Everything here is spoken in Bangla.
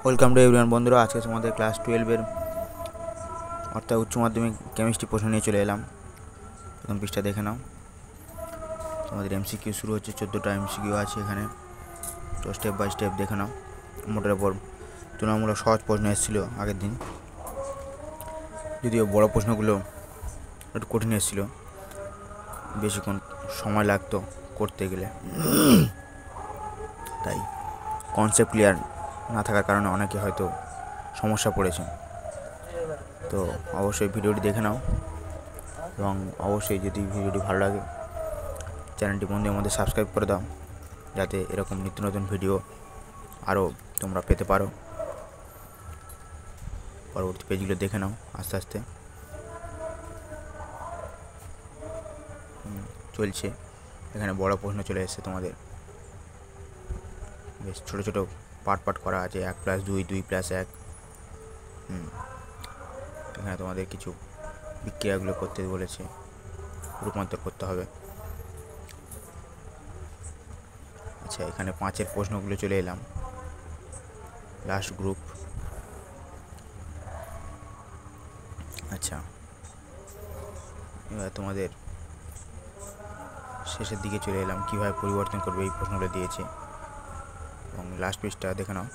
ওয়েলকাম টু এভরিওয়ান বন্ধুরা, আজকে তোমাদের ক্লাস 12-এর অর্থাৎ উচ্চ মাধ্যমিক কেমিস্ট্রি প্রশ্ন নিয়ে চলে এলাম। প্রথম পৃষ্ঠা দেখে নাও। তোমাদের এমসিকিউ শুরু হচ্ছে, 14টা এমসিকিউ আছে এখানে, তো স্টেপ বাই স্টেপ দেখে নাও। মোটের ওপর তুলনামূলক সহজ প্রশ্ন এসেছিলো আগের দিন, যদিও বড় প্রশ্নগুলো একটু কঠিন এসেছিলো, বেশিক্ষণ সময় লাগতো করতে গেলে, তাই কনসেপ্ট ক্লিয়ার না থাকার কারণে অনেকে হয়তো সমস্যা পড়েছে। তো অবশ্যই ভিডিওটি দেখে নাও এবং অবশ্যই যদি ভিডিওটি ভালো লাগে চ্যানেলটি বন্ধুদের মধ্যে সাবস্ক্রাইব করে দাও, যাতে এরকম নিত্য নতুন ভিডিও আরও তোমরা পেতে পারো। পরবর্তী পেজগুলো দেখে নাও আস্তে আস্তে। চলছে, এখানে বড় প্রশ্ন চলে এসেছে তোমাদের, বেশ ছোটো ছোটো পার্ট করা আছে, 1+2, 2+1। এখানে তোমাদের কিছু বিক্রিয়াগুলো করতে বলেছে, রূপান্তর করতে হবে। আচ্ছা, এখানে 5-এর প্রশ্নগুলো চলে এলাম, লাস্ট গ্রুপ। আচ্ছা, এবার তোমাদের শেষের দিকে চলে এলাম, কীভাবে পরিবর্তন করবে এই প্রশ্নগুলো দিয়েছে, এবং লাস্ট পেজটা দেখে নাও।